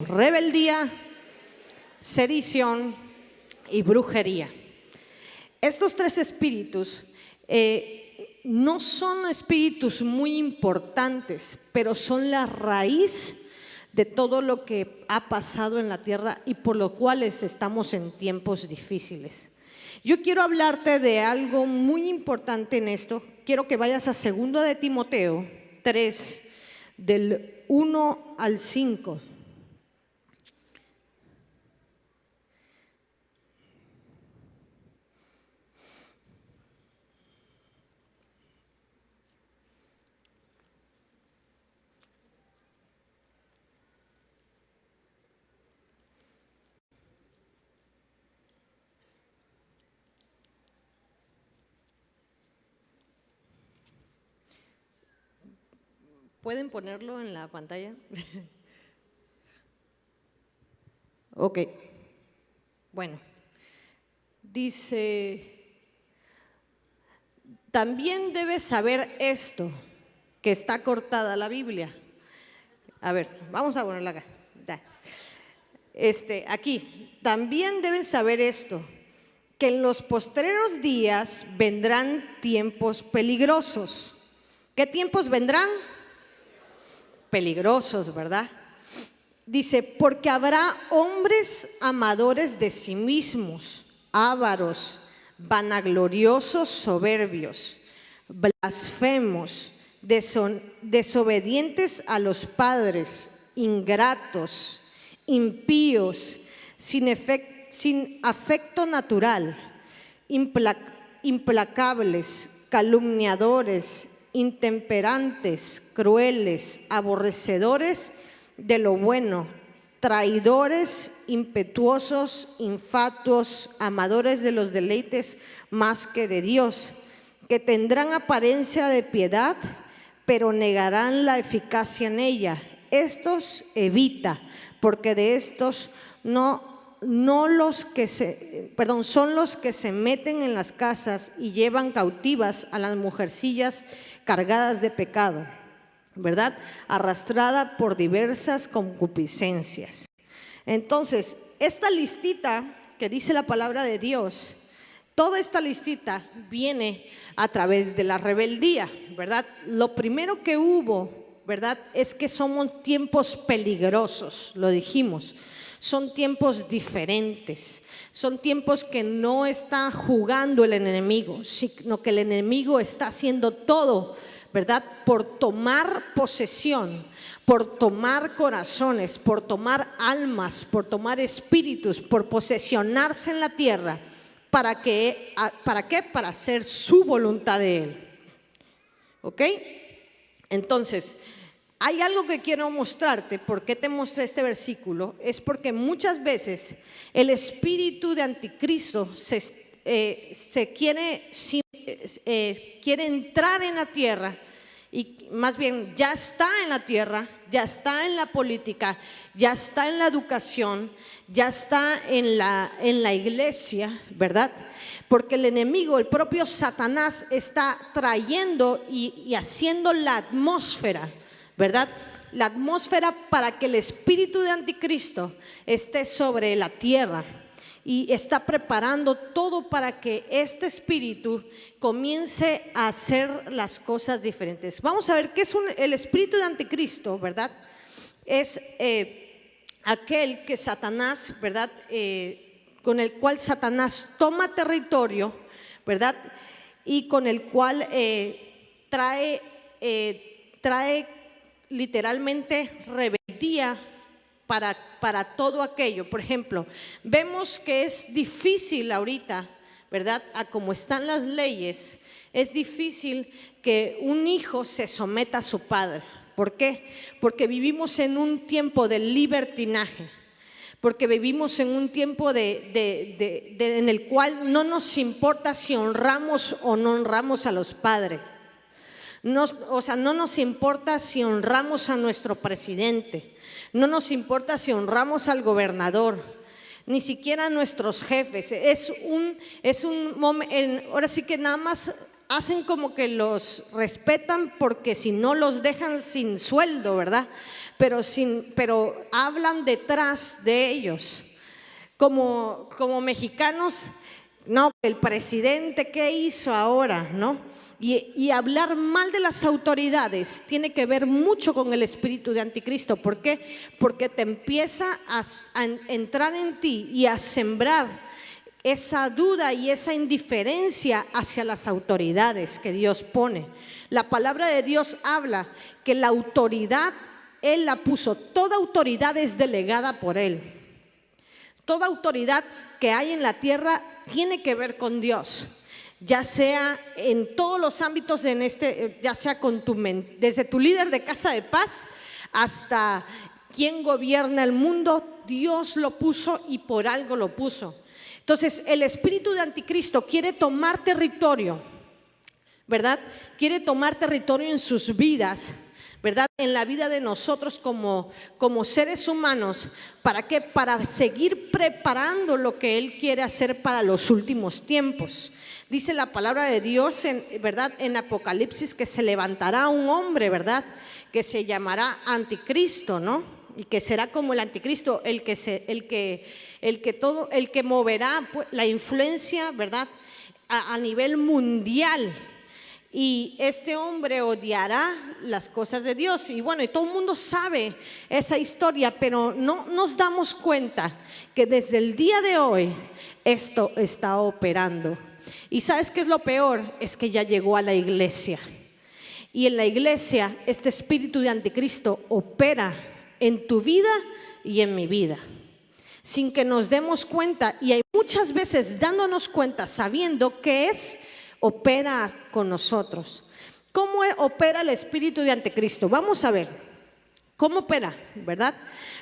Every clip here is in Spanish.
Rebeldía, sedición y brujería. Estos tres espíritus no son espíritus muy importantes, pero son la raíz de todo lo que ha pasado en la tierra y por lo cual estamos en tiempos difíciles. Yo quiero hablarte de algo muy importante en esto. Quiero que vayas a 2 de Timoteo 3, del 1 al 5. ¿Pueden ponerlo en la pantalla? Ok. Bueno, dice, también debes saber esto, que está cortada la Biblia. A ver, vamos a ponerla acá. Aquí, también deben saber esto, que en los postreros días vendrán tiempos peligrosos. ¿Qué tiempos vendrán? Peligrosos, ¿verdad? Dice, porque habrá hombres amadores de sí mismos, ávaros, vanagloriosos, soberbios, blasfemos, desobedientes a los padres, ingratos, impíos, sin afecto natural, implacables, calumniadores, intemperantes, crueles, aborrecedores de lo bueno, traidores, impetuosos, infatuos, amadores de los deleites más que de Dios, que tendrán apariencia de piedad, pero negarán la eficacia en ella. Estos evita, porque de estos son los que se meten en las casas y llevan cautivas a las mujercillas cargadas de pecado, ¿verdad? Arrastrada por diversas concupiscencias. Entonces, esta listita que dice la palabra de Dios, toda esta listita viene a través de la rebeldía, ¿verdad? Lo primero que hubo, ¿verdad?, es que somos tiempos peligrosos, lo dijimos. Son tiempos diferentes, son tiempos que no está jugando el enemigo, sino que el enemigo está haciendo todo, ¿verdad?, por tomar posesión, por tomar corazones, por tomar almas, por tomar espíritus, por posesionarse en la tierra. ¿Para qué? Para hacer su voluntad de Él. ¿Ok? Entonces, hay algo que quiero mostrarte. ¿Por qué te mostré este versículo? Es porque muchas veces el espíritu de anticristo quiere entrar en la tierra, y más bien ya está en la tierra, ya está en la política, ya está en la educación, ya está en la iglesia, ¿verdad? Porque el enemigo, el propio Satanás, está trayendo y haciendo la atmósfera, ¿verdad? La atmósfera para que el espíritu de anticristo esté sobre la tierra, y está preparando todo para que este espíritu comience a hacer las cosas diferentes. Vamos a ver qué es el espíritu de anticristo, ¿verdad? Es aquel que Satanás, ¿verdad?, con el cual Satanás toma territorio, ¿verdad?, y con el cual trae literalmente rebeldía para todo aquello. Por ejemplo, vemos que es difícil ahorita, ¿verdad?, a como están las leyes, es difícil que un hijo se someta a su padre. ¿Por qué? Porque vivimos en un tiempo de libertinaje, porque vivimos en un tiempo en el cual no nos importa si honramos o no honramos a los padres. No nos importa si honramos a nuestro presidente, no nos importa si honramos al gobernador, ni siquiera a nuestros jefes. Ahora sí que nada más hacen como que los respetan, porque si no los dejan sin sueldo, ¿verdad? pero hablan detrás de ellos. Como mexicanos, no, el presidente, ¿qué hizo ahora? ¿No? Y hablar mal de las autoridades tiene que ver mucho con el espíritu de anticristo. ¿Por qué? Porque te empieza a entrar en ti y a sembrar esa duda y esa indiferencia hacia las autoridades que Dios pone. La palabra de Dios habla que la autoridad Él la puso. Toda autoridad es delegada por Él. Toda autoridad que hay en la tierra tiene que ver con Dios, ya sea en todos los ámbitos, ya sea con desde tu líder de casa de paz hasta quien gobierna el mundo. Dios lo puso y por algo lo puso. Entonces el espíritu de anticristo quiere tomar territorio, ¿verdad? Quiere tomar territorio en sus vidas, ¿verdad? En la vida de nosotros como seres humanos. ¿Para qué? Para seguir preparando lo que Él quiere hacer para los últimos tiempos. Dice la palabra de Dios, ¿verdad? En Apocalipsis, que se levantará un hombre, ¿verdad? Que se llamará anticristo, ¿no? Y que será como el anticristo, el que moverá la influencia, ¿verdad? A nivel mundial. Y este hombre odiará las cosas de Dios. Y bueno, y todo el mundo sabe esa historia, pero no nos damos cuenta que desde el día de hoy esto está operando. Y ¿sabes qué es lo peor? Es que ya llegó a la iglesia. Y en la iglesia este espíritu de anticristo opera en tu vida y en mi vida, sin que nos demos cuenta. Y hay muchas veces dándonos cuenta, sabiendo que opera con nosotros. ¿Cómo opera el espíritu de anticristo? Vamos a ver cómo opera, ¿verdad?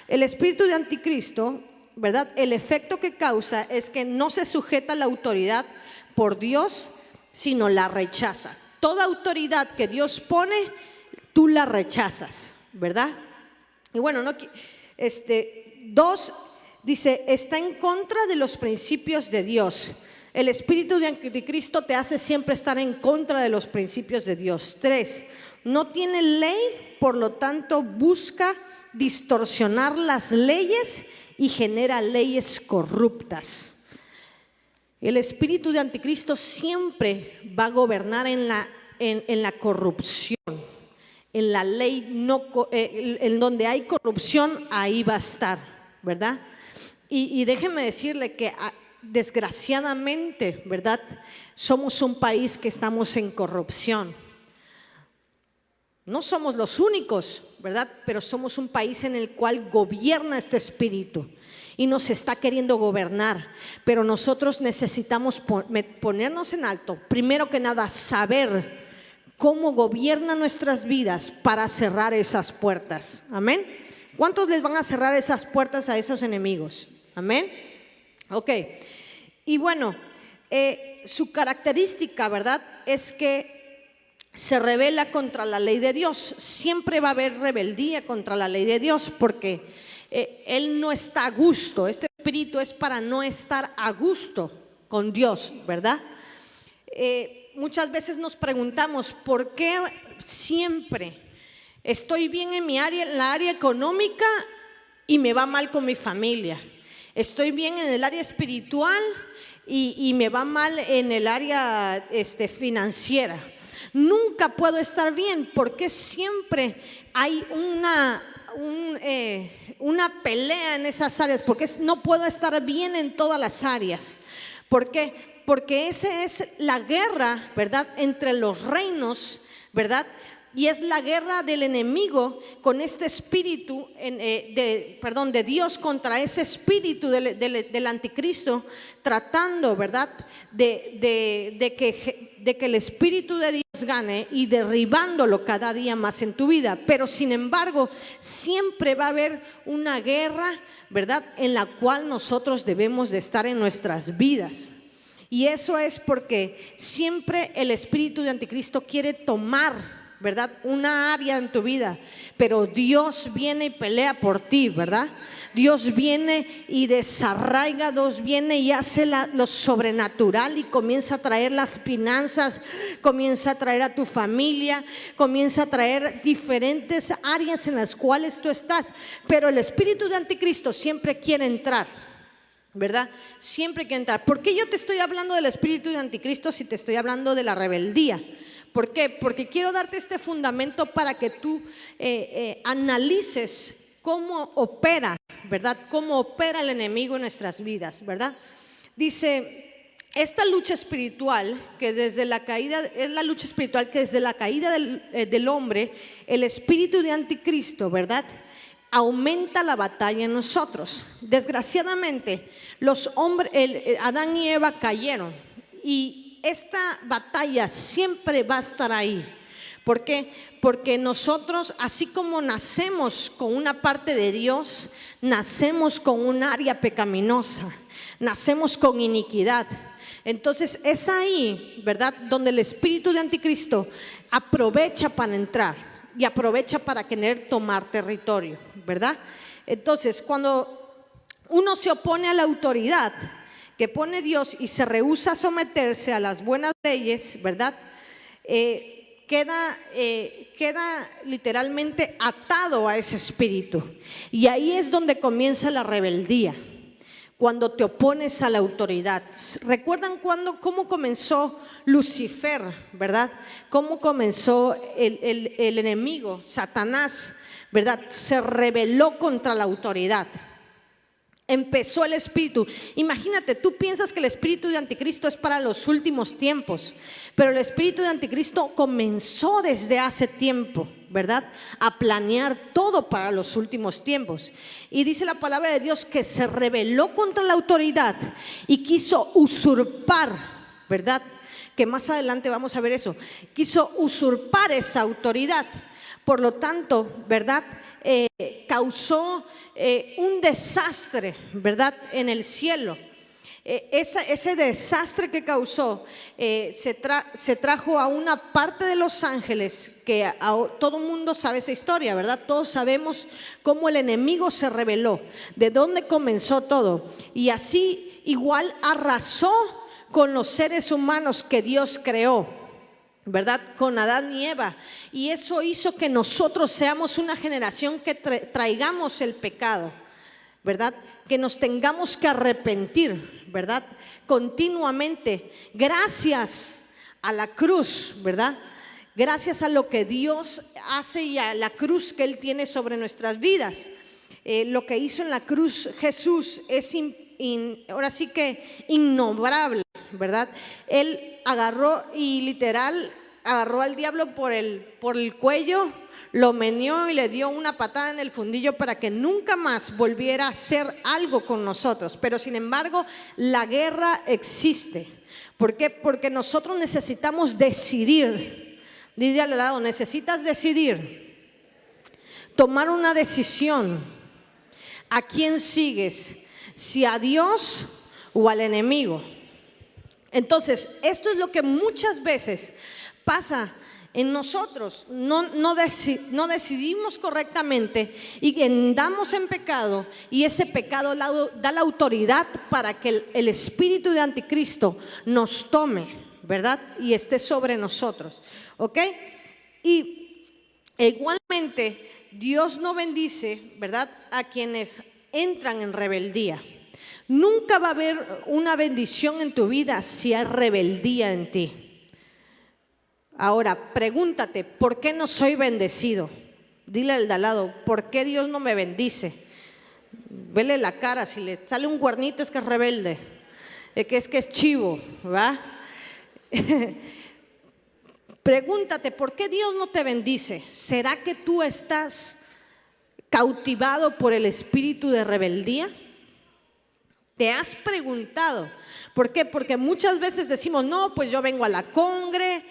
El espíritu de anticristo, ¿verdad? El efecto que causa es que no se sujeta a la autoridad por Dios, sino la rechaza. Toda autoridad que Dios pone, tú la rechazas, ¿verdad? Y bueno, dos, dice, está en contra de los principios de Dios. El espíritu de anticristo te hace siempre estar en contra de los principios de Dios. 3, no tiene ley, por lo tanto busca distorsionar las leyes y genera leyes corruptas. El espíritu de anticristo siempre va a gobernar en la corrupción. En la ley, en donde hay corrupción, ahí va a estar, ¿verdad? Y déjenme decirle que desgraciadamente, ¿verdad? Somos un país que estamos en corrupción. No somos los únicos, ¿verdad? Pero somos un país en el cual gobierna este espíritu y nos está queriendo gobernar. Pero nosotros necesitamos ponernos en alto. Primero que nada, saber cómo gobierna nuestras vidas para cerrar esas puertas. Amén. ¿Cuántos les van a cerrar esas puertas a esos enemigos? Amén. Ok. Y bueno, su característica, ¿verdad? Es que se rebela contra la ley de Dios. Siempre va a haber rebeldía contra la ley de Dios, porque Él no está a gusto. Este espíritu es para no estar a gusto con Dios, ¿verdad? Muchas veces nos preguntamos, ¿por qué siempre estoy bien en la área económica y me va mal con mi familia? Estoy bien en el área espiritual y me va mal en el área financiera. Nunca puedo estar bien, porque siempre hay una pelea en esas áreas, porque no puedo estar bien en todas las áreas. ¿Por qué? Porque esa es la guerra, ¿verdad? Entre los reinos, ¿verdad? Y es la guerra del enemigo con este espíritu de Dios contra ese espíritu del anticristo, tratando, ¿verdad? De que el espíritu de Dios gane y derribándolo cada día más en tu vida. Pero sin embargo, siempre va a haber una guerra, ¿verdad? En la cual nosotros debemos de estar en nuestras vidas. Y eso es porque siempre el espíritu de anticristo quiere tomar ¿verdad? Una área en tu vida, pero Dios viene y pelea por ti, ¿verdad? Dios viene y desarraiga, Dios viene y hace lo sobrenatural y comienza a traer las finanzas, comienza a traer a tu familia, comienza a traer diferentes áreas en las cuales tú estás, pero el espíritu de anticristo siempre quiere entrar, ¿verdad? Siempre quiere entrar. ¿Por qué yo te estoy hablando del espíritu de anticristo si te estoy hablando de la rebeldía? ¿Por qué? Porque quiero darte este fundamento para que tú analices cómo opera, ¿verdad? Cómo opera el enemigo en nuestras vidas, ¿verdad? Dice, esta lucha espiritual que desde la caída, es la lucha espiritual que desde la caída del hombre, el espíritu de anticristo, ¿verdad?, aumenta la batalla en nosotros. Desgraciadamente, los hombres, Adán y Eva cayeron y esta batalla siempre va a estar ahí. ¿Por qué? Porque nosotros, así como nacemos con una parte de Dios, nacemos con un área pecaminosa, nacemos con iniquidad. Entonces es ahí, ¿verdad?, donde el espíritu de anticristo aprovecha para entrar y aprovecha para querer tomar territorio, ¿verdad? Entonces, cuando uno se opone a la autoridad que pone Dios y se rehúsa a someterse a las buenas leyes, ¿verdad?, queda literalmente atado a ese espíritu. Y ahí es donde comienza la rebeldía, cuando te opones a la autoridad. ¿Recuerdan cómo comenzó Lucifer, verdad? Cómo comenzó el enemigo, Satanás, ¿verdad? Se rebeló contra la autoridad. Empezó el espíritu. Imagínate, tú piensas que el espíritu de anticristo es para los últimos tiempos, pero el espíritu de anticristo comenzó desde hace tiempo, ¿verdad?, a planear todo para los últimos tiempos. Y dice la palabra de Dios que se rebeló contra la autoridad y quiso usurpar, ¿verdad?, que más adelante vamos a ver eso. Quiso usurpar esa autoridad. Por lo tanto, ¿verdad?, causó un desastre, ¿verdad?, en el cielo. Ese desastre que causó se trajo a una parte de los ángeles, que todo el mundo sabe esa historia, ¿verdad? Todos sabemos cómo el enemigo se rebeló, de dónde comenzó todo. Y así igual arrasó con los seres humanos que Dios creó, ¿verdad?, con Adán y Eva. Y eso hizo que nosotros seamos una generación que traigamos el pecado, ¿verdad?, que nos tengamos que arrepentir, ¿verdad?, continuamente, gracias a la cruz, ¿verdad?, gracias a lo que Dios hace y a la cruz que Él tiene sobre nuestras vidas. Lo que hizo en la cruz Jesús es ahora sí que innombrable, ¿verdad? Él agarró y literal agarró al diablo por el cuello, lo meneó y le dio una patada en el fundillo para que nunca más volviera a hacer algo con nosotros. Pero sin embargo, la guerra existe. ¿Por qué? Porque nosotros necesitamos decidir. Dile al lado, necesitas decidir, tomar una decisión. ¿A quién sigues? Si a Dios o al enemigo. Entonces, esto es lo que muchas veces pasa en nosotros. No decidimos correctamente y andamos en pecado, y ese pecado da la autoridad para que el espíritu de anticristo nos tome, ¿verdad?, y esté sobre nosotros, ¿ok? Y igualmente Dios no bendice, ¿verdad?, a quienes entran en rebeldía. Nunca va a haber una bendición en tu vida si hay rebeldía en ti. Ahora, pregúntate, ¿por qué no soy bendecido? Dile al de al lado, ¿por qué Dios no me bendice? Vele la cara, si le sale un cuernito es que es rebelde, es que es chivo, ¿verdad? Pregúntate, ¿por qué Dios no te bendice? ¿Será que tú estás cautivado por el espíritu de rebeldía? ¿Te has preguntado? ¿Por qué? Porque muchas veces decimos, no, pues yo vengo a la congre,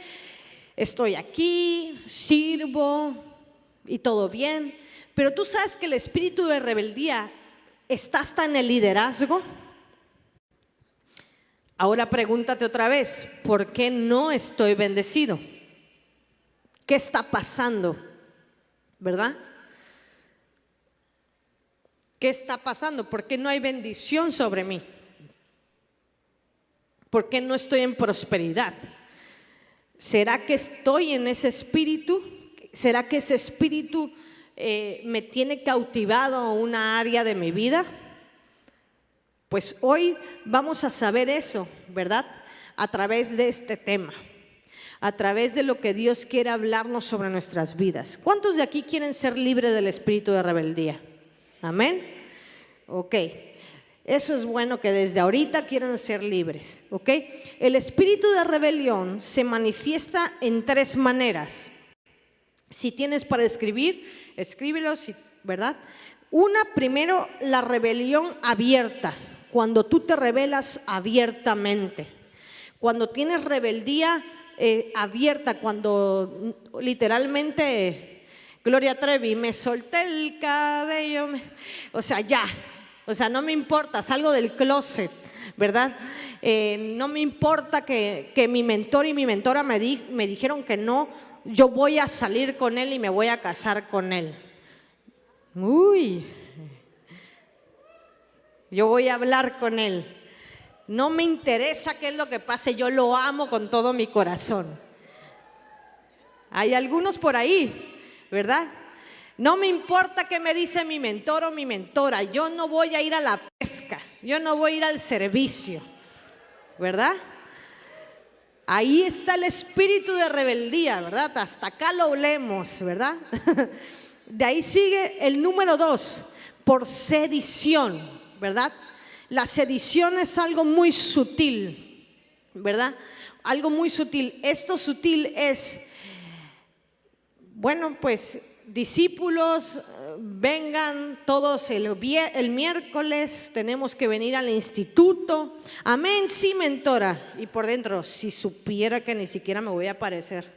estoy aquí, sirvo y todo bien. Pero tú sabes que el espíritu de rebeldía está hasta en el liderazgo. Ahora pregúntate otra vez, ¿por qué no estoy bendecido? ¿Qué está pasando? ¿Verdad? ¿Qué está pasando? ¿Por qué no hay bendición sobre mí? ¿Por qué no estoy en prosperidad? ¿Será que estoy en ese espíritu? ¿Será que ese espíritu me tiene cautivado a una área de mi vida? Pues hoy vamos a saber eso, ¿verdad? A través de este tema, a través de lo que Dios quiere hablarnos sobre nuestras vidas. ¿Cuántos de aquí quieren ser libres del espíritu de rebeldía? Amén. Ok. Eso es bueno, que desde ahorita quieran ser libres, ¿ok? El espíritu de rebelión se manifiesta en 3 maneras. Si tienes para escribir, escríbelo, ¿verdad? Primero, la rebelión abierta, cuando tú te rebelas abiertamente. Cuando tienes rebeldía abierta, cuando literalmente, Gloria Trevi, me solté el cabello, o sea, ya. O sea, no me importa, salgo del closet, ¿verdad? No me importa que mi mentor y mi mentora me dijeron que no, yo voy a salir con él y me voy a casar con él. Uy, yo voy a hablar con él. No me interesa qué es lo que pase, yo lo amo con todo mi corazón. Hay algunos por ahí, ¿verdad? No me importa qué me dice mi mentor o mi mentora, yo no voy a ir a la pesca, yo no voy a ir al servicio, ¿verdad? Ahí está el espíritu de rebeldía, ¿verdad? Hasta acá lo olemos, ¿verdad? De ahí sigue el número 2, por sedición, ¿verdad? La sedición es algo muy sutil, ¿verdad? Algo muy sutil. Esto sutil es, bueno, pues discípulos, vengan todos el miércoles, tenemos que venir al instituto. Amén, sí, mentora. Y por dentro, si supiera que ni siquiera me voy a aparecer,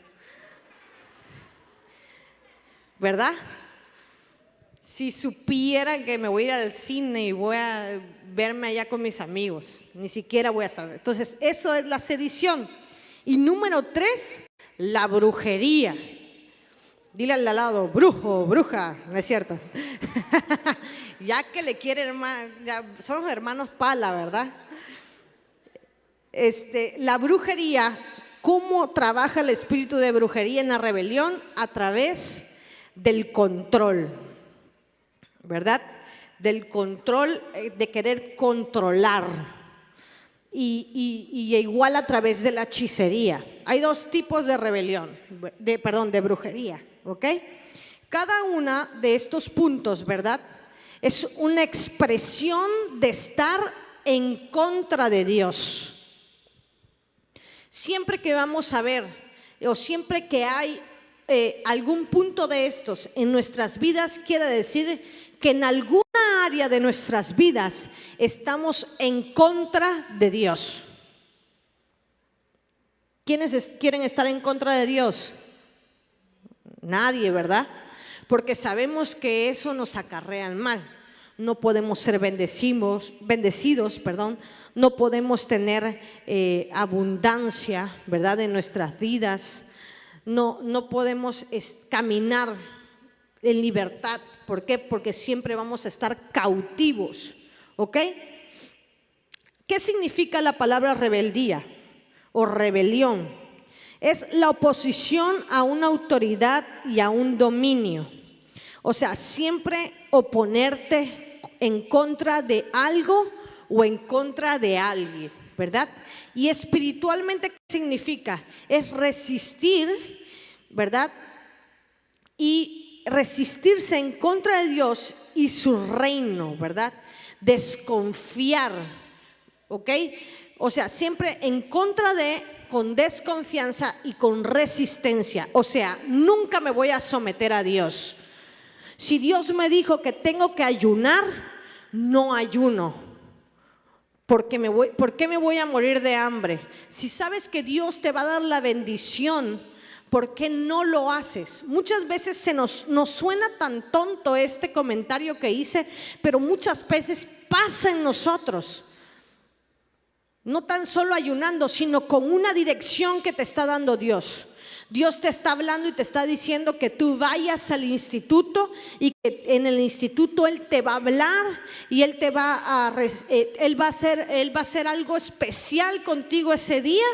¿verdad? Si supieran que me voy a ir al cine y voy a verme allá con mis amigos, ni siquiera voy a estar. Entonces, eso es la sedición. Y número 3, la brujería. Dile al de al lado, brujo, bruja, no es cierto. Ya que le quiere, hermano, ya somos hermanos pala, ¿verdad? La brujería, ¿cómo trabaja el espíritu de brujería en la rebelión? A través del control, ¿verdad? Del control, de querer controlar. Y igual a través de la hechicería. Hay 2 tipos de rebelión, de brujería, ¿ok? Cada uno de estos puntos, ¿verdad? Es una expresión de estar en contra de Dios. Siempre que vamos a ver, o siempre que hay algún punto de estos en nuestras vidas, quiere decir que en alguna área de nuestras vidas estamos en contra de Dios. ¿Quiénes quieren estar en contra de Dios? Nadie, ¿verdad? Porque sabemos que eso nos acarrea el mal. No podemos ser bendecidos, no podemos tener abundancia, ¿verdad? En nuestras vidas. No podemos caminar en libertad. ¿Por qué? Porque siempre vamos a estar cautivos, ¿ok? ¿Qué significa la palabra rebeldía o rebelión? Es la oposición a una autoridad y a un dominio. O sea, siempre oponerte en contra de algo o en contra de alguien, ¿verdad? Y espiritualmente, ¿qué significa? Es resistir, ¿verdad? Y resistirse en contra de Dios y su reino, ¿verdad? Desconfiar, ¿ok? O sea, siempre en contra de, con desconfianza y con resistencia. O sea, nunca me voy a someter a Dios. Si Dios me dijo que tengo que ayunar, no ayuno. ¿Por qué me voy a morir de hambre? Si sabes que Dios te va a dar la bendición, ¿por qué no lo haces? Muchas veces nos suena tan tonto este comentario que hice, pero muchas veces pasa en nosotros. No tan solo ayunando, sino con una dirección que te está dando Dios. Dios te está hablando y te está diciendo que tú vayas al instituto y que en el instituto Él te va a hablar y Él va a hacer algo especial contigo ese día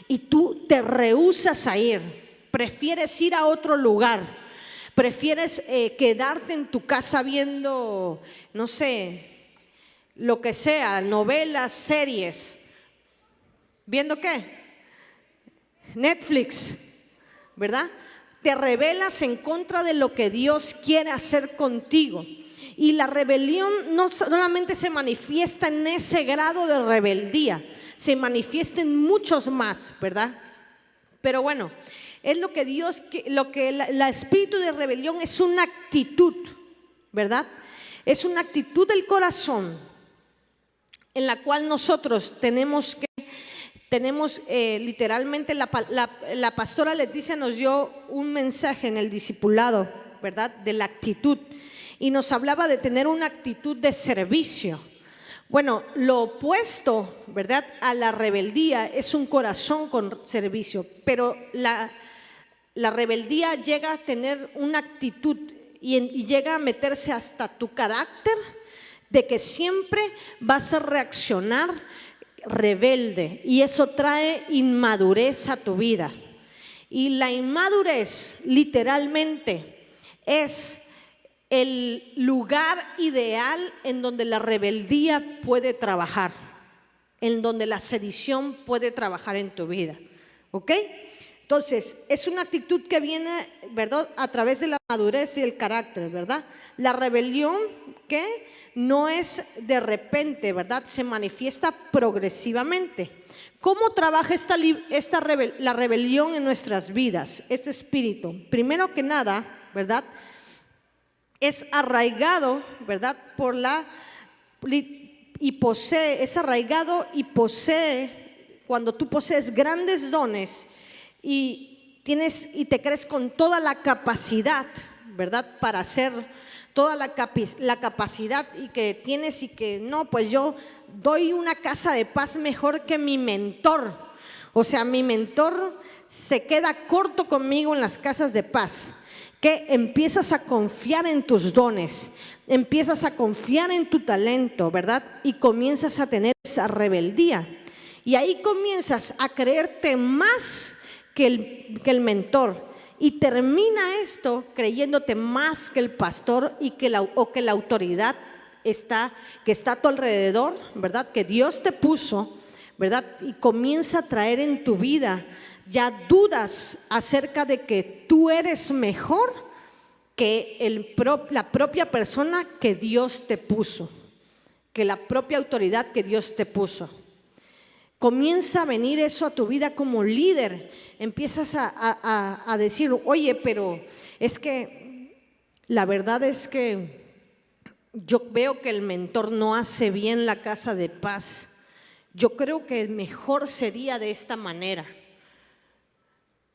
y tú te rehusas a ir, prefieres ir a otro lugar, prefieres quedarte en tu casa viendo, no sé, lo que sea, novelas, series. ¿Viendo qué? Netflix, ¿verdad? Te rebelas en contra de lo que Dios quiere hacer contigo. Y la rebelión no solamente se manifiesta en ese grado de rebeldía, se manifiesta en muchos más, ¿verdad? Pero bueno, es lo que la espíritu de rebelión es una actitud, ¿verdad? Es una actitud del corazón en la cual nosotros tenemos literalmente, la pastora Leticia nos dio un mensaje en el discipulado, ¿verdad? De la actitud, y nos hablaba de tener una actitud de servicio. Bueno, lo opuesto, ¿verdad?, a la rebeldía es un corazón con servicio, pero la rebeldía llega a tener una actitud y llega a meterse hasta tu carácter, de que siempre vas a reaccionar rebelde, y eso trae inmadurez a tu vida. Y la inmadurez literalmente es el lugar ideal en donde la rebeldía puede trabajar, en donde la sedición puede trabajar en tu vida, ¿ok? Entonces, es una actitud que viene, ¿verdad?, a través de la madurez y el carácter, ¿verdad? La rebelión, ¿qué? No es de repente, ¿verdad? Se manifiesta progresivamente. ¿Cómo trabaja la rebelión en nuestras vidas? Este espíritu, primero que nada, ¿verdad?, es arraigado, ¿verdad?, es arraigado y posee, cuando tú posees grandes dones y te crees con toda la capacidad, ¿verdad?, para hacer toda la capacidad y que tienes, y que no, pues yo doy una casa de paz mejor que mi mentor. O sea, mi mentor se queda corto conmigo en las casas de paz. Que empiezas a confiar en tus dones, empiezas a confiar en tu talento, ¿verdad? Y comienzas a tener esa rebeldía. Y ahí comienzas a creerte más que el mentor. Y termina esto creyéndote más que el pastor y que la autoridad que está a tu alrededor, ¿verdad?, que Dios te puso, ¿verdad? Y comienza a traer en tu vida ya dudas acerca de que tú eres mejor que la propia persona que Dios te puso, que la propia autoridad que Dios te puso. Comienza a venir eso a tu vida como líder. Empiezas a decir, oye, pero es que la verdad es que yo veo que el mentor no hace bien la casa de paz. Yo creo que mejor sería de esta manera.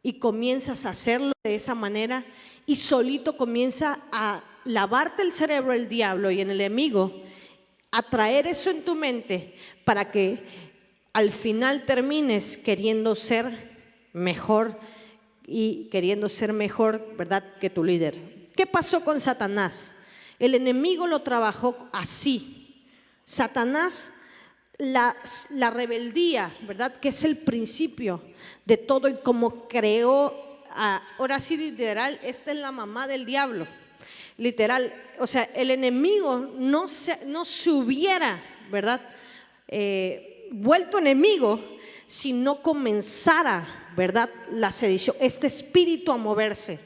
Y comienzas a hacerlo de esa manera y solito comienza a lavarte el cerebro el diablo y el enemigo, a traer eso en tu mente para que al final termines queriendo ser mejor ¿verdad?, que tu líder. ¿Qué pasó con Satanás? El enemigo lo trabajó así. Satanás, la rebeldía, ¿verdad?, que es el principio de todo, y como creó, ahora sí, literal, esta es la mamá del diablo, literal. O sea, el enemigo no se hubiera, ¿verdad?, vuelto enemigo si no comenzara, ¿verdad?, la sedición, este espíritu a moverse,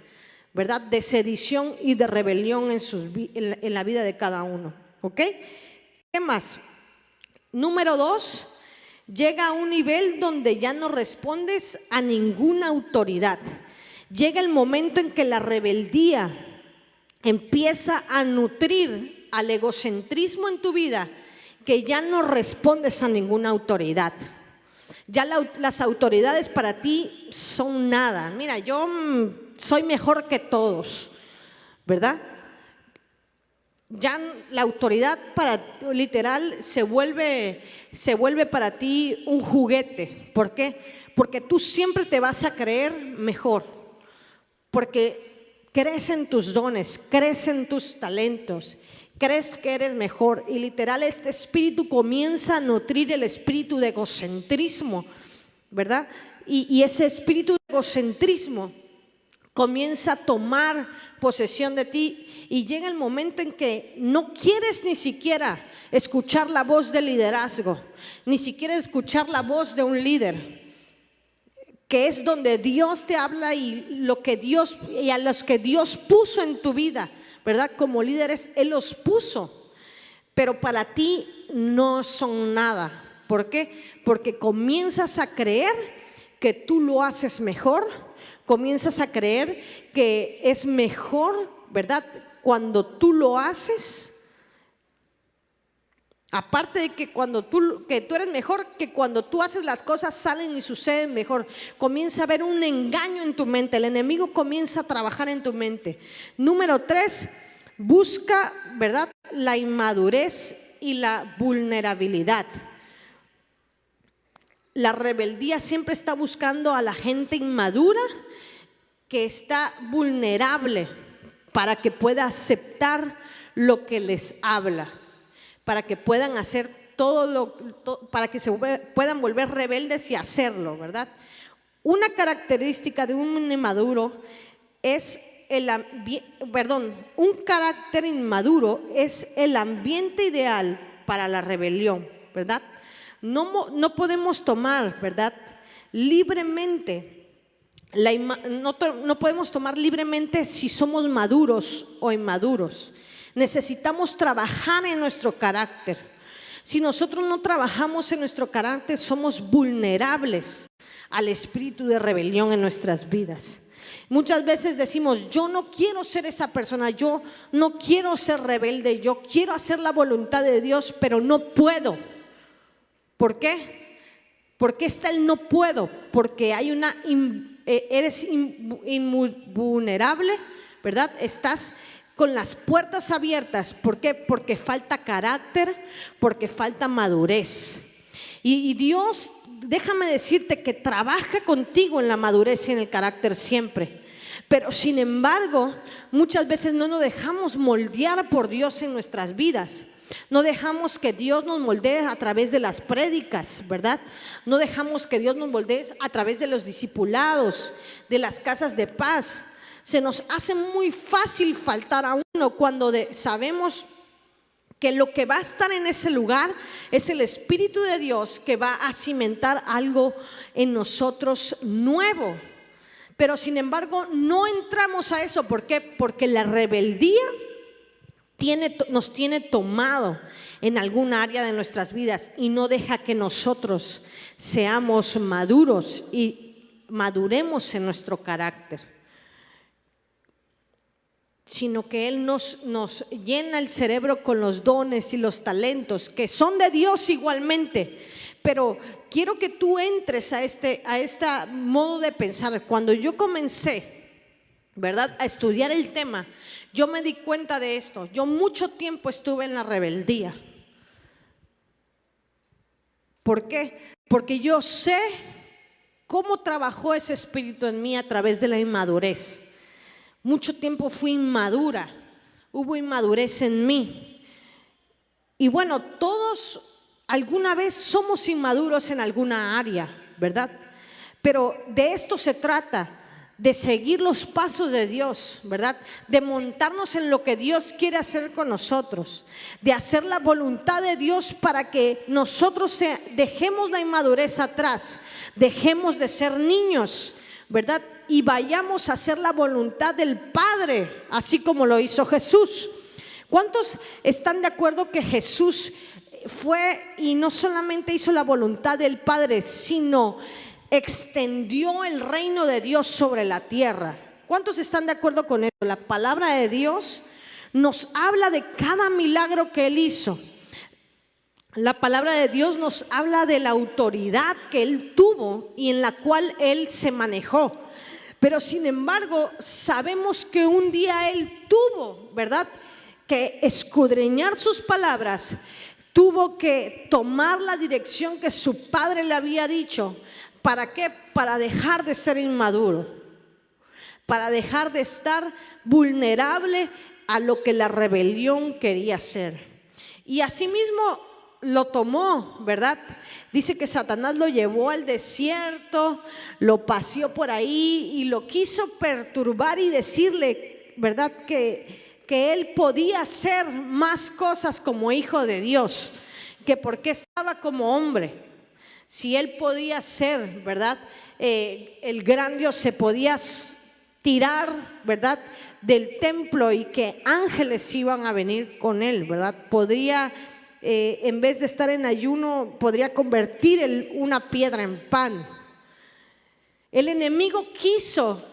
¿verdad?, de sedición y de rebelión en la vida de cada uno, ¿ok? ¿Qué más? Número 2, llega a un nivel donde ya no respondes a ninguna autoridad. Llega el momento en que la rebeldía empieza a nutrir al egocentrismo en tu vida, que ya no respondes a ninguna autoridad. Ya las autoridades para ti son nada. Mira, yo soy mejor que todos, ¿verdad? ya la autoridad para literal se vuelve para ti un juguete. ¿Por qué? Porque tú siempre te vas a creer mejor, porque crees en tus dones, crees en tus talentos, crees que eres mejor, y literal este espíritu comienza a nutrir el espíritu de egocentrismo, ¿verdad? Y ese espíritu de egocentrismo comienza a tomar posesión de ti, y llega el momento en que no quieres ni siquiera escuchar la voz del liderazgo, ni siquiera escuchar la voz de un líder, que es donde Dios te habla y lo que Dios, y a los que Dios puso en tu vida, ¿verdad? Como líderes, Él los puso, pero para ti no son nada. ¿Por qué? Porque comienzas a creer que tú lo haces mejor, comienzas a creer que es mejor, ¿verdad? Cuando tú lo haces, aparte de que tú eres mejor, que cuando tú haces las cosas salen y suceden mejor. Comienza a haber un engaño en tu mente, el enemigo comienza a trabajar en tu mente. Número 3, busca, ¿verdad?, la inmadurez y la vulnerabilidad. La rebeldía siempre está buscando a la gente inmadura, que está vulnerable, para que pueda aceptar lo que les habla, para que puedan hacer para que se puedan volver rebeldes y hacerlo, ¿verdad? Una característica de un inmaduro es un carácter inmaduro es el ambiente ideal para la rebelión, ¿verdad? No podemos tomar, ¿verdad?, libremente. No podemos tomar libremente si somos maduros o inmaduros. Necesitamos trabajar en nuestro carácter. Si nosotros no trabajamos en nuestro carácter, somos vulnerables al espíritu de rebelión en nuestras vidas. Muchas veces decimos: yo no quiero ser esa persona, yo no quiero ser rebelde, yo quiero hacer la voluntad de Dios, pero no puedo. ¿Por qué? Porque está el no puedo, porque hay eres invulnerable, ¿verdad? Estás con las puertas abiertas. ¿Por qué? Porque falta carácter, porque falta madurez. Y Dios, déjame decirte que trabaja contigo en la madurez y en el carácter siempre. Pero sin embargo, muchas veces no nos dejamos moldear por Dios en nuestras vidas. No dejamos que Dios nos moldee a través de las prédicas, ¿verdad? No dejamos que Dios nos moldee a través de los discipulados, de las casas de paz. Se nos hace muy fácil faltar a uno cuando sabemos que lo que va a estar en ese lugar es el Espíritu de Dios, que va a cimentar algo en nosotros nuevo. Pero sin embargo no entramos a eso. ¿Por qué? Porque la rebeldía nos tiene tomado en algún área de nuestras vidas y no deja que nosotros seamos maduros y maduremos en nuestro carácter, sino que Él nos llena el cerebro con los dones y los talentos que son de Dios igualmente. Pero quiero que tú entres a este modo de pensar. Cuando yo comencé, ¿verdad?, a estudiar el tema, yo me di cuenta de esto. Yo mucho tiempo estuve en la rebeldía. ¿Por qué? Porque yo sé cómo trabajó ese espíritu en mí a través de la inmadurez. Mucho tiempo fui inmadura, hubo inmadurez en mí. Y bueno, todos alguna vez somos inmaduros en alguna área, ¿verdad? Pero de esto se trata, de seguir los pasos de Dios, ¿verdad? De montarnos en lo que Dios quiere hacer con nosotros, de hacer la voluntad de Dios para que nosotros dejemos la inmadurez atrás, dejemos de ser niños, ¿verdad? Y vayamos a hacer la voluntad del Padre, así como lo hizo Jesús. ¿Cuántos están de acuerdo que Jesús fue y no solamente hizo la voluntad del Padre, sino extendió el reino de Dios sobre la tierra? ¿Cuántos están de acuerdo con eso? La palabra de Dios nos habla de cada milagro que Él hizo. La palabra de Dios nos habla de la autoridad que Él tuvo y en la cual Él se manejó. Pero sin embargo, sabemos que un día Él tuvo, ¿verdad?, que escudriñar sus palabras, tuvo que tomar la dirección que su padre le había dicho. ¿Para qué? Para dejar de ser inmaduro, para dejar de estar vulnerable a lo que la rebelión quería hacer. Y asimismo lo tomó, ¿verdad? Dice que Satanás lo llevó al desierto, lo paseó por ahí y lo quiso perturbar y decirle, ¿verdad?, que él podía hacer más cosas como hijo de Dios, que porque estaba como hombre. Si él podía ser, ¿verdad?, el gran Dios, se podía tirar, ¿verdad?, del templo y que ángeles iban a venir con él, ¿verdad? Podría, en vez de estar en ayuno, podría convertir una piedra en pan. El enemigo quiso,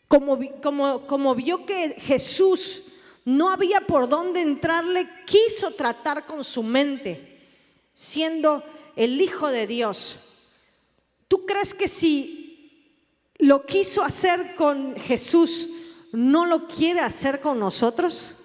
como vio que Jesús no había por dónde entrarle, quiso tratar con su mente, siendo el Hijo de Dios. ¿Tú crees que si lo quiso hacer con Jesús, no lo quiere hacer con nosotros?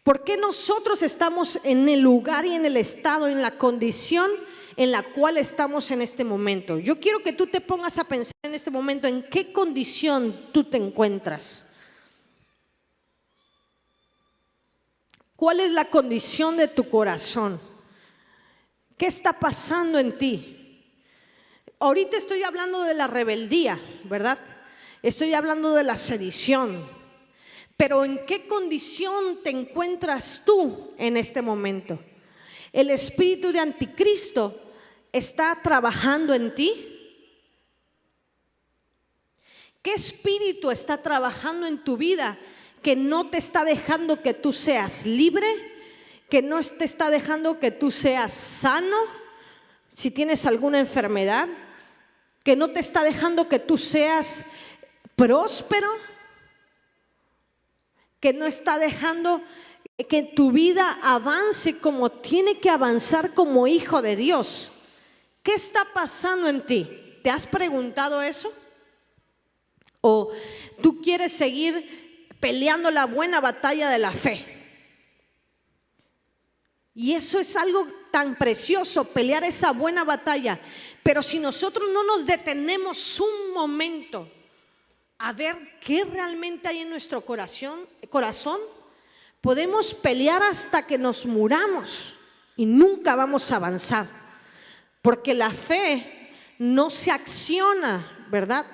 ¿Por qué nosotros estamos en el lugar y en el estado, en la condición en la cual estamos en este momento? Yo quiero que tú te pongas a pensar en este momento en qué condición tú te encuentras. ¿Cuál es la condición de tu corazón? ¿Qué está pasando en ti? Ahorita estoy hablando de la rebeldía, ¿verdad? Estoy hablando de la sedición. Pero ¿en qué condición te encuentras tú en este momento? ¿El espíritu de anticristo está trabajando en ti? ¿Qué espíritu está trabajando en tu vida que no te está dejando que tú seas libre? ¿Que no te está dejando que tú seas sano? Si tienes alguna enfermedad, ¿que no te está dejando que tú seas próspero? ¿Que no está dejando que tu vida avance como tiene que avanzar como hijo de Dios? ¿Qué está pasando en ti? ¿Te has preguntado eso? ¿O tú quieres seguir peleando la buena batalla de la fe? Y eso es algo tan precioso, pelear esa buena batalla. Pero si nosotros no nos detenemos un momento a ver qué realmente hay en nuestro corazón, podemos pelear hasta que nos muramos y nunca vamos a avanzar, porque la fe no se acciona, ¿verdad?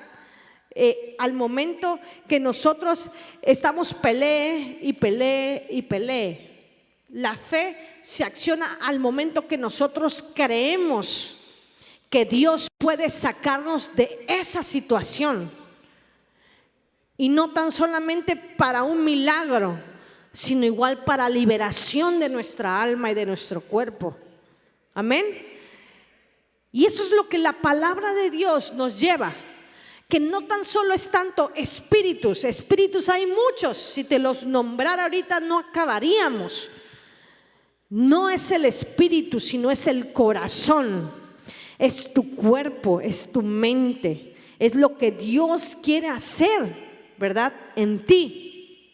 Al momento que nosotros estamos pelee y pelee y pelee. La fe se acciona al momento que nosotros creemos que Dios puede sacarnos de esa situación. Y no tan solamente para un milagro, sino igual para liberación de nuestra alma y de nuestro cuerpo. Amén. Y eso es lo que la palabra de Dios nos lleva. Que no tan solo es tanto espíritus hay muchos. Si te los nombrara ahorita no acabaríamos. No es el espíritu, sino es el corazón. Es tu cuerpo, es tu mente. Es lo que Dios quiere hacer, ¿verdad?, en ti.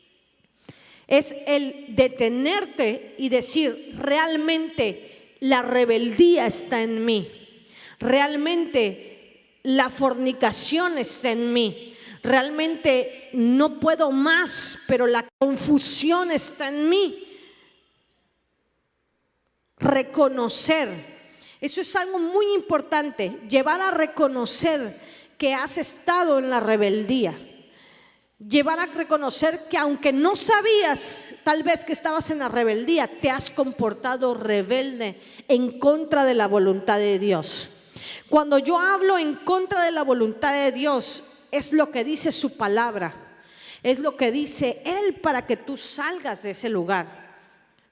Es el detenerte y decir, realmente la rebeldía está en mí. Realmente la fornicación está en mí. Realmente no puedo más, pero la confusión está en mí. Reconocer, eso es algo muy importante, llevar a reconocer que has estado en la rebeldía. Llevar a reconocer que aunque no sabías tal vez que estabas en la rebeldía, te has comportado rebelde en contra de la voluntad de Dios. Cuando yo hablo en contra de la voluntad de Dios, es lo que dice su palabra, es lo que dice Él para que tú salgas de ese lugar.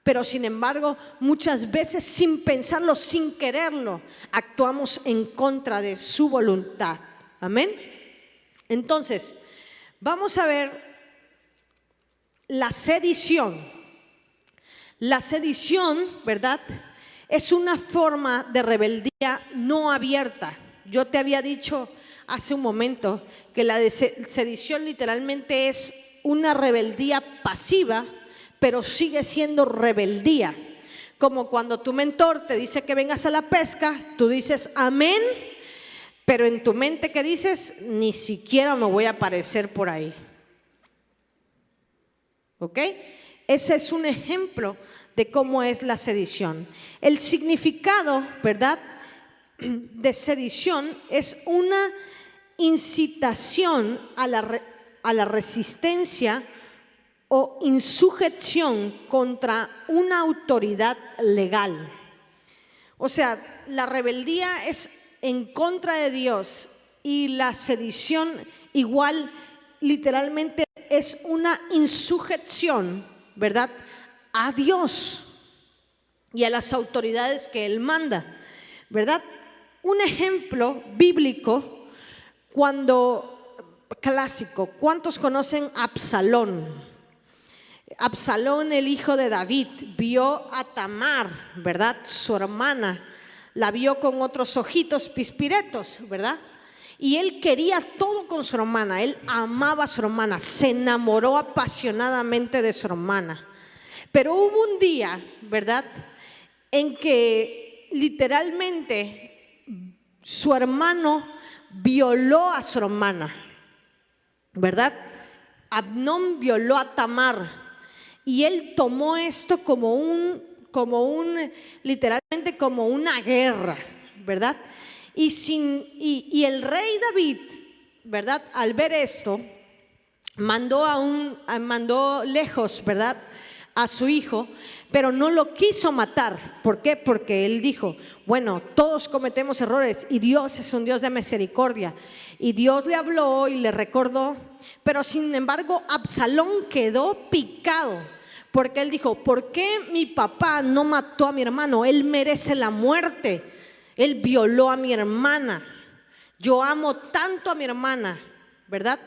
Pero sin embargo, muchas veces sin pensarlo, sin quererlo, actuamos en contra de su voluntad. Amén. Entonces, vamos a ver la sedición. La sedición, ¿verdad?, es una forma de rebeldía no abierta. Yo te había dicho hace un momento que la sedición literalmente es una rebeldía pasiva, pero sigue siendo rebeldía. Como cuando tu mentor te dice que vengas a la pesca, tú dices amén, pero en tu mente, ¿qué dices? Ni siquiera me voy a aparecer por ahí. ¿Ok? Ese es un ejemplo de cómo es la sedición. El significado, ¿verdad?, de sedición es una incitación a la resistencia o insujeción contra una autoridad legal. O sea, la rebeldía es en contra de Dios y la sedición igual literalmente es una insujeción, ¿verdad?, a Dios y a las autoridades que Él manda, ¿verdad? Un ejemplo bíblico clásico, ¿cuántos conocen a Absalón? Absalón, el hijo de David, vio a Tamar, ¿verdad?, su hermana, la vio con otros ojitos pispiretos, ¿verdad? Y él quería todo con su hermana, él amaba a su hermana, se enamoró apasionadamente de su hermana. Pero hubo un día, ¿verdad?, en que literalmente su hermano violó a su hermana, ¿verdad? Amnón violó a Tamar y él tomó esto literalmente como una guerra, ¿verdad? Y el rey David, ¿verdad?, al ver esto, mandó lejos, ¿verdad?, a su hijo, pero no lo quiso matar. ¿Por qué? Porque él dijo, bueno, todos cometemos errores y Dios es un Dios de misericordia. Y Dios le habló y le recordó, pero sin embargo Absalón quedó picado, porque él dijo, ¿por qué mi papá no mató a mi hermano? Él merece la muerte, él violó a mi hermana. Yo amo tanto a mi hermana, ¿verdad?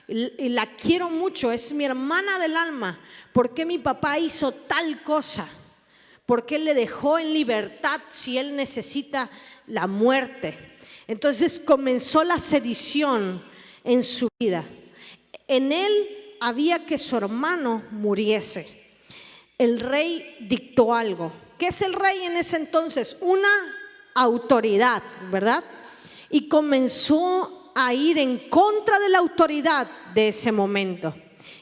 Y la quiero mucho, es mi hermana del alma. ¿Por qué mi papá hizo tal cosa? ¿Por qué le dejó en libertad si él necesita la muerte? Entonces comenzó la sedición en su vida. En él había que su hermano muriese. El rey dictó algo. ¿Qué es el rey en ese entonces? Una autoridad, ¿verdad? Y comenzó a ir en contra de la autoridad de ese momento,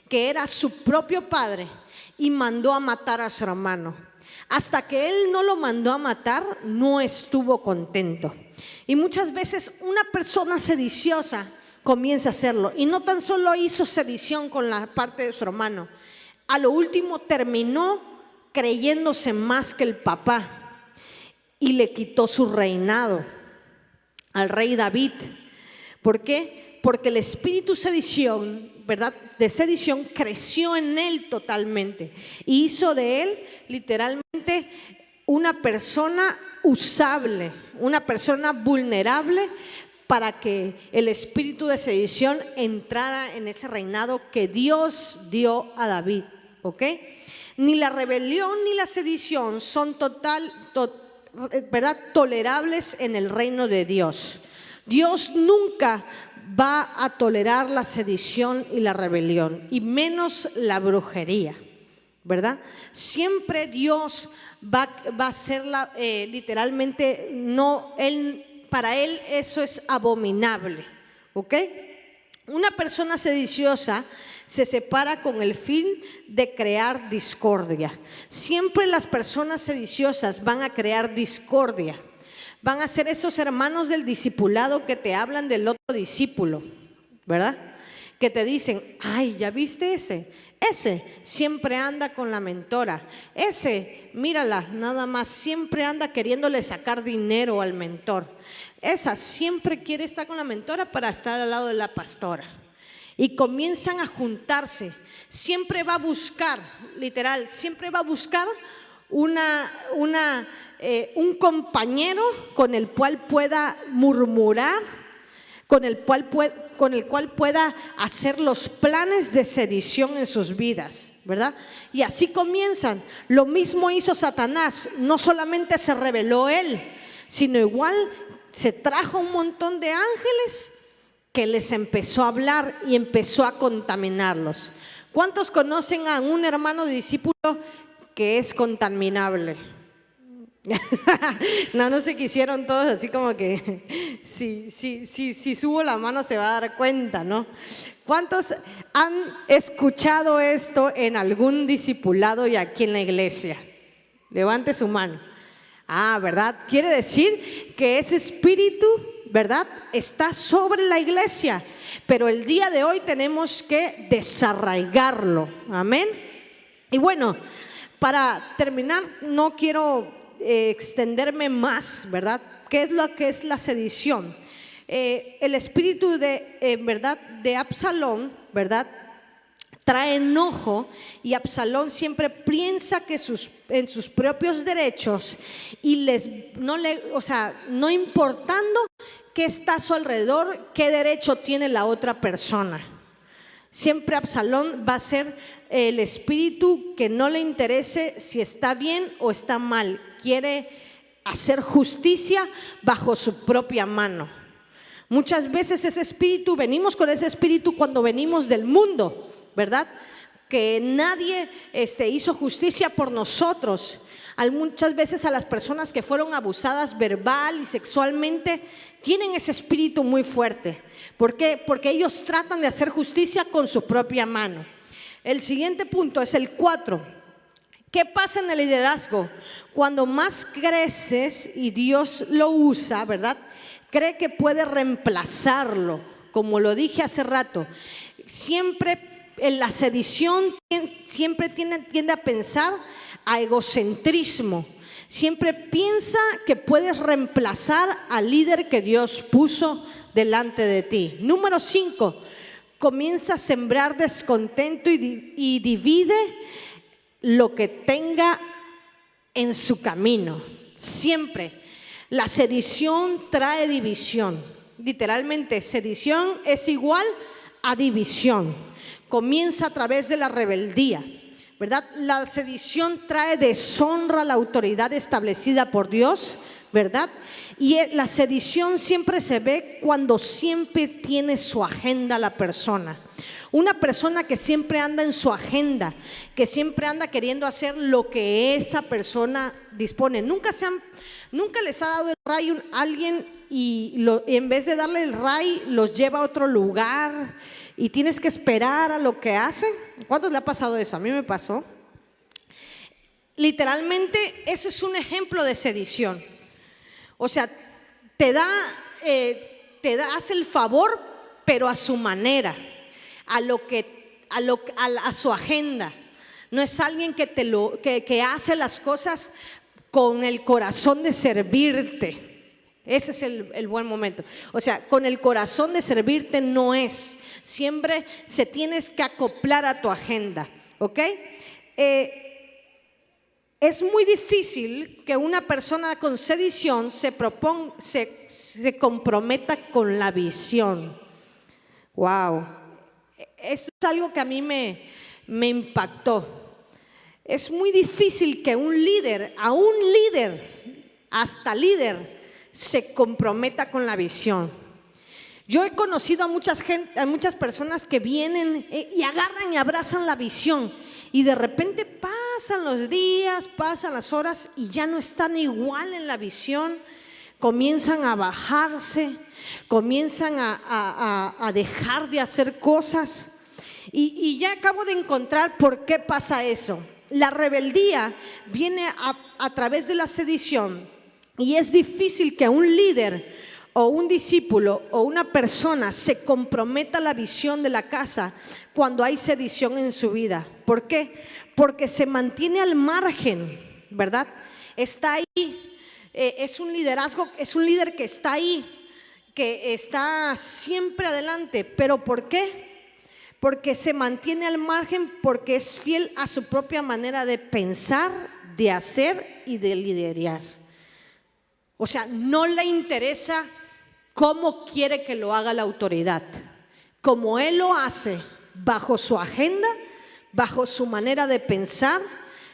que era su propio padre, y mandó a matar a su hermano. Hasta que él no lo mandó a matar, no estuvo contento. Y muchas veces una persona sediciosa comienza a hacerlo, y no tan solo hizo sedición con la parte de su hermano, a lo último terminó creyéndose más que el papá y le quitó su reinado al rey David. ¿Por qué? Porque el espíritu sedición, ¿verdad?, de sedición creció en él totalmente y hizo de él literalmente una persona usable, una persona vulnerable para que el espíritu de sedición entrara en ese reinado que Dios dio a David. ¿Ok? Ni la rebelión ni la sedición son ¿verdad?, tolerables en el reino de Dios. Dios nunca va a tolerar la sedición y la rebelión, y menos la brujería, ¿verdad? Siempre Dios va a hacerla literalmente, no, para él eso es abominable, ¿ok? Una persona sediciosa se separa con el fin de crear discordia. Siempre las personas sediciosas van a crear discordia. Van a ser esos hermanos del discipulado que te hablan del otro discípulo, ¿verdad? Que te dicen, ay, ¿ya viste ese? Ese siempre anda con la mentora. Ese, mírala, nada más, siempre anda queriéndole sacar dinero al mentor. Esa siempre quiere estar con la mentora para estar al lado de la pastora. Y comienzan a juntarse. Siempre va a buscar, literal, siempre va a buscar un compañero con el cual pueda murmurar, con el cual pueda hacer los planes de sedición en sus vidas, ¿verdad? Y así comienzan. Lo mismo hizo Satanás. No solamente se rebeló él, sino igual se trajo un montón de ángeles que les empezó a hablar y empezó a contaminarlos. ¿Cuántos conocen a un hermano discípulo que es contaminable? No se quisieron todos así como que si subo la mano se va a dar cuenta, ¿no? ¿Cuántos han escuchado esto en algún discipulado y aquí en la iglesia? Levante su mano. ¿Verdad? Quiere decir que ese espíritu, ¿verdad?, está sobre la iglesia, pero el día de hoy tenemos que desarraigarlo. Amén. Y bueno, para terminar, no quiero extenderme más, ¿verdad? ¿Qué es lo que es la sedición? El espíritu ¿verdad?, de Absalón, ¿verdad?, trae enojo, y Absalón siempre piensa que en sus propios derechos, y no importando qué está a su alrededor, qué derecho tiene la otra persona. Siempre Absalón va a ser el espíritu que no le interese si está bien o está mal. Quiere hacer justicia bajo su propia mano. Muchas veces venimos con ese espíritu cuando venimos del mundo, ¿verdad? Que nadie hizo justicia por nosotros. Muchas veces a las personas que fueron abusadas verbal y sexualmente tienen ese espíritu muy fuerte. ¿Por qué? Porque ellos tratan de hacer justicia con su propia mano. El siguiente punto es el 4. ¿Qué pasa en el liderazgo? Cuando más creces y Dios lo usa, ¿verdad?, cree que puede reemplazarlo. Como lo dije hace rato, siempre en la sedición siempre tiende a pensar a egocentrismo. Siempre piensa que puedes reemplazar al líder que Dios puso delante de ti. Número 5, comienza a sembrar descontento y divide lo que tenga en su camino. Siempre la sedición trae división. Literalmente, sedición es igual a división. Comienza a través de la rebeldía, ¿verdad? La sedición trae deshonra a la autoridad establecida por Dios, ¿verdad? Y la sedición siempre se ve cuando siempre tiene su agenda la persona. Una persona que siempre anda en su agenda, que siempre anda queriendo hacer lo que esa persona dispone. Nunca les ha dado el ray a alguien y en vez de darle el ray los lleva a otro lugar y tienes que esperar a lo que hacen. ¿Cuántos le ha pasado eso? A mí me pasó. Literalmente eso es un ejemplo de sedición. O sea, hace el favor, pero a su manera, a su agenda. No es alguien que hace las cosas con el corazón de servirte. Ese es el buen momento. O sea, con el corazón de servirte no es. Siempre se tienes que acoplar a tu agenda, ¿ok? Es muy difícil que una persona con sedición se comprometa con la visión. Wow, eso es algo que a mí me impactó. Es muy difícil que hasta líder, se comprometa con la visión. Yo he conocido a muchas personas que vienen y agarran y abrazan la visión, y de repente pasan los días, pasan las horas y ya no están igual en la visión. Comienzan a bajarse, comienzan a dejar de hacer cosas, y ya acabo de encontrar por qué pasa eso. La rebeldía viene a través de la sedición, y es difícil que un líder o un discípulo o una persona se comprometa a la visión de la casa cuando hay sedición en su vida. ¿Por qué? Porque se mantiene al margen, ¿verdad? Está ahí, es un líder que está ahí, que está siempre adelante. ¿Pero por qué? Porque se mantiene al margen, porque es fiel a su propia manera de pensar, de hacer y de liderar. O sea, no le interesa cómo quiere que lo haga la autoridad. Como él lo hace bajo su agenda, bajo su manera de pensar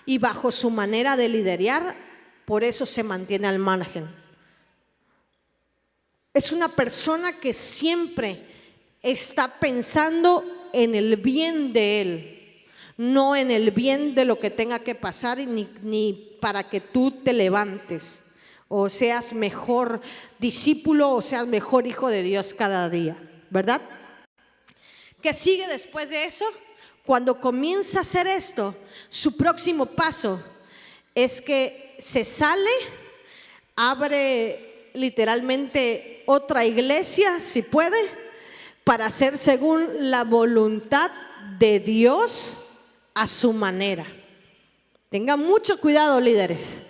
y bajo su manera de liderar, por eso se mantiene al margen. Es una persona que siempre está pensando en el bien de él. no en el bien de lo que tenga que pasar, ni para que tú te levantes o seas mejor discípulo o seas mejor hijo de Dios cada día, ¿verdad? ¿Qué sigue después de eso? Cuando comienza a hacer esto, su próximo paso es que se sale, abre literalmente otra iglesia, si puede, para hacer según la voluntad de Dios a su manera. Tengan mucho cuidado, líderes,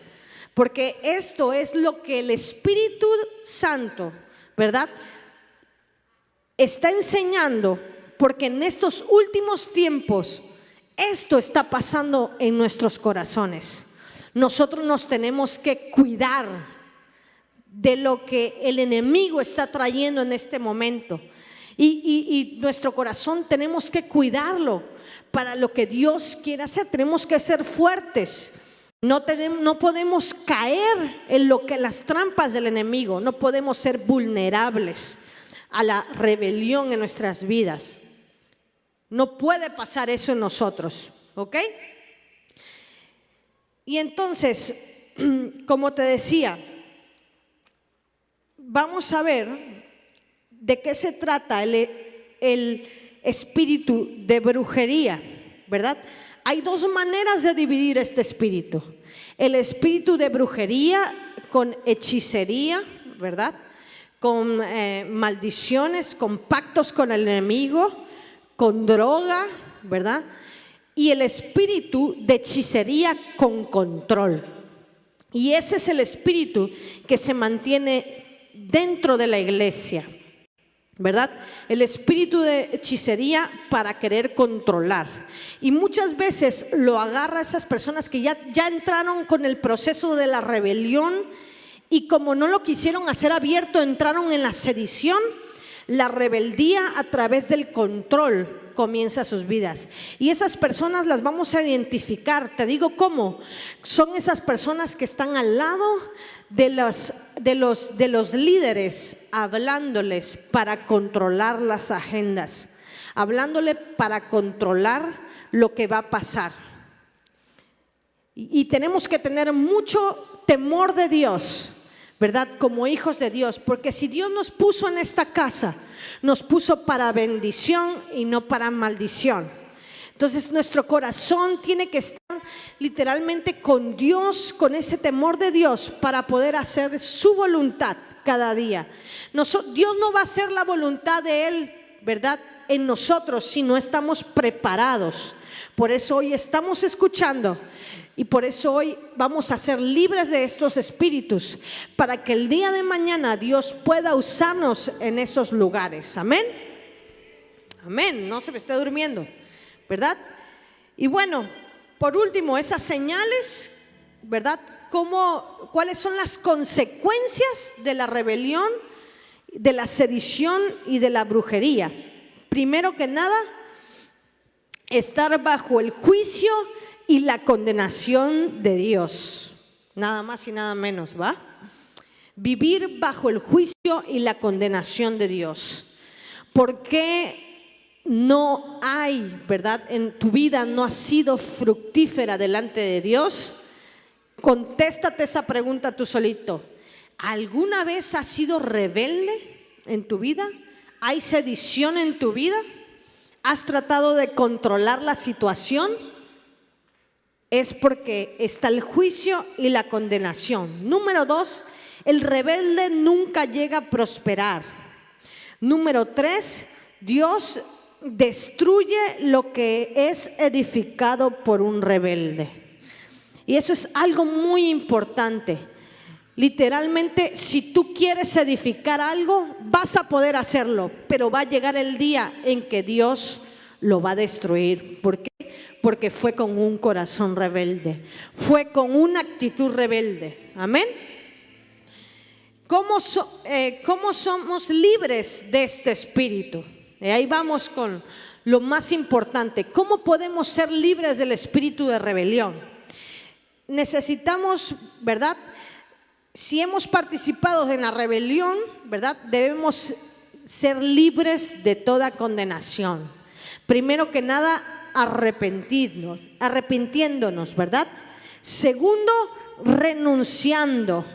porque esto es lo que el Espíritu Santo, ¿verdad?, está enseñando, porque en estos últimos tiempos esto está pasando en nuestros corazones. Nosotros nos tenemos que cuidar de lo que el enemigo está trayendo en este momento, y nuestro corazón tenemos que cuidarlo para lo que Dios quiere hacer. Tenemos que ser fuertes. No podemos caer en las trampas del enemigo. No podemos ser vulnerables a la rebelión en nuestras vidas. No puede pasar eso en nosotros, ¿ok? Y entonces, como te decía, vamos a ver de qué se trata el espíritu de brujería, ¿verdad? Hay dos maneras de dividir este espíritu: el espíritu de brujería con hechicería, ¿verdad?, con maldiciones, con pactos con el enemigo, con droga, ¿verdad?, y el espíritu de hechicería con control. Y ese es el espíritu que se mantiene dentro de la iglesia, ¿verdad? El espíritu de hechicería para querer controlar. Y muchas veces lo agarra a esas personas que ya entraron con el proceso de la rebelión, y como no lo quisieron hacer abierto, entraron en la sedición. La rebeldía a través del control comienza sus vidas, y esas personas las vamos a identificar. Te digo cómo. Son esas personas que están al lado de los líderes, hablándoles para controlar las agendas, hablándole para controlar lo que va a pasar. Y tenemos que tener mucho temor de Dios, ¿verdad?, como hijos de Dios, porque si Dios nos puso en esta casa, nos puso para bendición y no para maldición. Entonces nuestro corazón tiene que estar literalmente con Dios, con ese temor de Dios, para poder hacer su voluntad cada día. Dios no va a hacer la voluntad de Él, ¿verdad?, en nosotros si no estamos preparados. Por eso hoy estamos escuchando, y por eso hoy vamos a ser libres de estos espíritus, para que el día de mañana Dios pueda usarnos en esos lugares. Amén. Amén. No se me esté durmiendo, ¿verdad? Y bueno, por último, esas señales, ¿verdad? ¿Cuáles son las consecuencias de la rebelión, de la sedición y de la brujería? Primero que nada, estar bajo el juicio y la condenación de Dios. Nada más y nada menos, ¿va? Vivir bajo el juicio y la condenación de Dios. ¿Por qué no hay, verdad, en tu vida no ha sido fructífera delante de Dios? Contéstate esa pregunta tú solito. ¿Alguna vez has sido rebelde en tu vida? ¿Hay sedición en tu vida? ¿Has tratado de controlar la situación? Es porque está el juicio y la condenación. Número 2, el rebelde nunca llega a prosperar. Número 3, Dios destruye lo que es edificado por un rebelde. Y eso es algo muy importante. Literalmente, si tú quieres edificar algo, vas a poder hacerlo, pero va a llegar el día en que Dios lo va a destruir. ¿Por qué? Porque fue con un corazón rebelde, fue con una actitud rebelde. Amén. ¿Cómo somos libres de este espíritu? Y ahí vamos con lo más importante. ¿Cómo podemos ser libres del espíritu de rebelión? Necesitamos, ¿verdad? Si hemos participado en la rebelión, ¿verdad?, debemos ser libres de toda condenación. Primero que nada, arrepintiéndonos, ¿verdad? Segundo, renunciando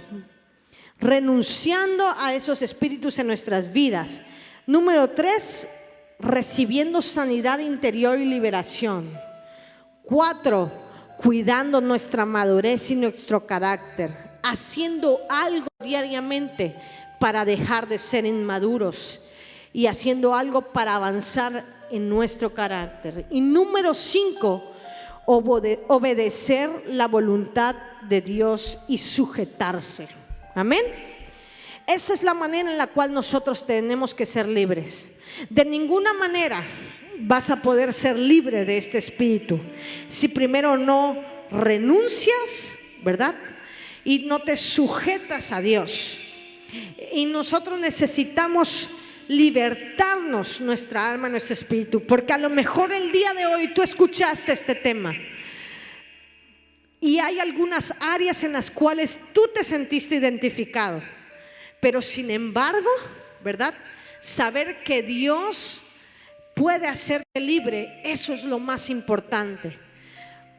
a esos espíritus en nuestras vidas. Número 3, recibiendo sanidad interior y liberación. 4, cuidando nuestra madurez y nuestro carácter, haciendo algo diariamente para dejar de ser inmaduros y haciendo algo para avanzar en nuestro carácter. Y número 5, obedecer la voluntad de Dios y sujetarse. Amén. Esa es la manera en la cual nosotros tenemos que ser libres. De ninguna manera vas a poder ser libre de este espíritu si primero no renuncias, ¿verdad? Y no te sujetas a Dios. Y nosotros necesitamos libertarnos, nuestra alma, nuestro espíritu, porque a lo mejor el día de hoy tú escuchaste este tema y hay algunas áreas en las cuales tú te sentiste identificado, pero sin embargo, ¿verdad? Saber que Dios puede hacerte libre, eso es lo más importante,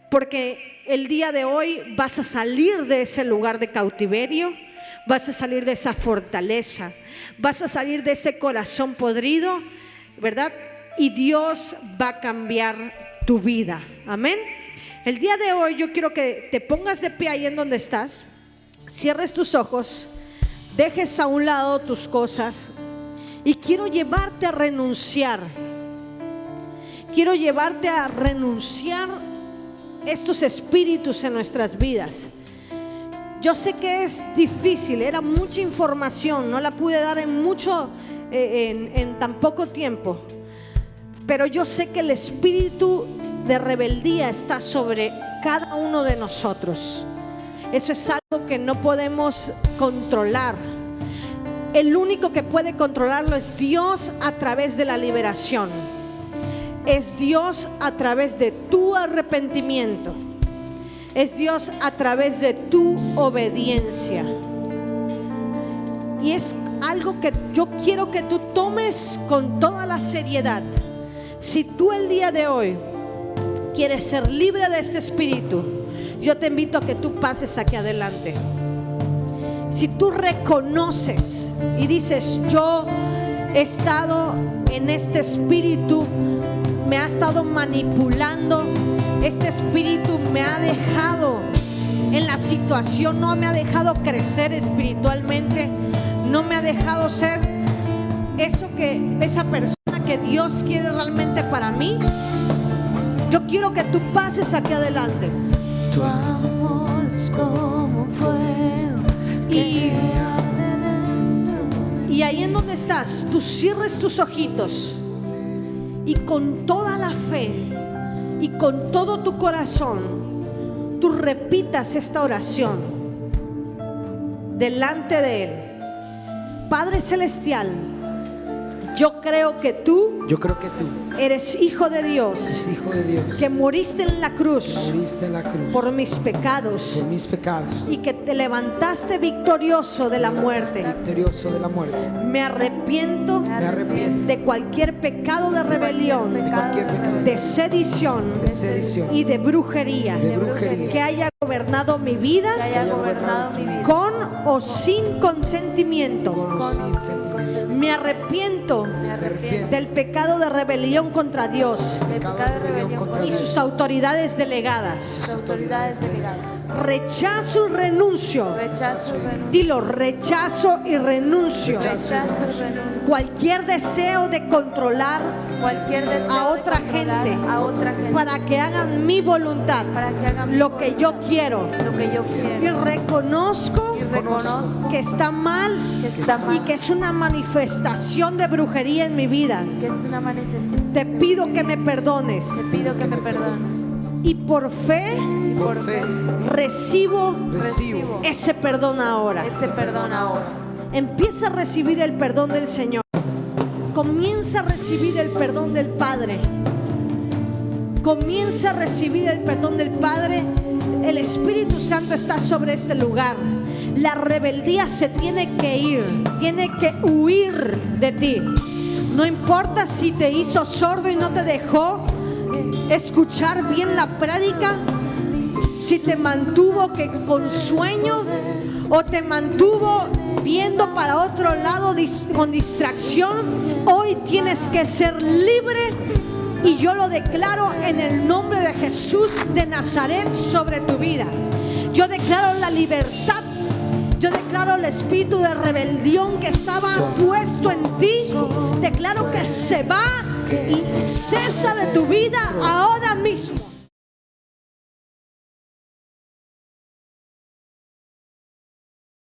porque el día de hoy vas a salir de ese lugar de cautiverio, vas a salir de esa fortaleza, vas a salir de ese corazón podrido, ¿verdad? Y Dios va a cambiar tu vida. Amén. El día de hoy yo quiero que te pongas de pie ahí en donde estás, cierres tus ojos, dejes a un lado tus cosas y quiero llevarte a renunciar. Quiero llevarte a renunciar estos espíritus en nuestras vidas. Yo sé que es difícil, era mucha información, no la pude dar en tan poco tiempo, pero yo sé que el espíritu de rebeldía está sobre cada uno de nosotros. Eso es algo que no podemos controlar. El único que puede controlarlo es Dios a través de la liberación. Es Dios a través de tu arrepentimiento. Es Dios a través de tu obediencia. Y es algo que yo quiero que tú tomes con toda la seriedad. Si tú el día de hoy quieres ser libre de este espíritu, yo te invito a que tú pases aquí adelante. Si tú reconoces y dices: yo he estado en este espíritu, me ha estado manipulando, este espíritu me ha dejado en la situación, no me ha dejado crecer espiritualmente, no me ha dejado ser esa persona que Dios quiere realmente para mí, yo quiero que tú pases aquí adelante. Tu amor es como fuego que arde dentro. Y ahí en donde estás, tú cierres tus ojitos y con toda la fe y con todo tu corazón tú repitas esta oración delante de Él. Padre Celestial, yo creo que tú eres hijo de Dios, que moriste en la cruz, por mis pecados, y que te levantaste victorioso de la muerte. Me arrepiento de cualquier pecado de rebelión, de sedición y de brujería que haya gobernado mi vida, con o sin consentimiento. Me arrepiento del pecado de rebelión contra Dios y sus autoridades delegadas. Rechazo y renuncio. Dilo: rechazo y renuncio. Cualquier deseo de controlar a otra gente para que hagan mi voluntad, lo que yo quiero. Y reconozco que está mal y que es una manifestación de brujería en mi vida. Te pido que me perdones. Y por fe, recibo ese perdón ahora. Empieza a recibir el perdón del Señor. Comienza a recibir el perdón del Padre. Comienza a recibir el perdón del Padre. El Espíritu Santo está sobre este lugar. La rebeldía se tiene que ir, tiene que huir de ti. No importa si te hizo sordo y no te dejó escuchar bien la prédica, si te mantuvo con sueño o te mantuvo viendo para otro lado con distracción, hoy tienes que ser libre. Y yo lo declaro en el nombre de Jesús de Nazaret sobre tu vida. Yo declaro la libertad. Yo declaro el espíritu de rebelión que estaba puesto en ti. Declaro que se va y cesa de tu vida ahora mismo.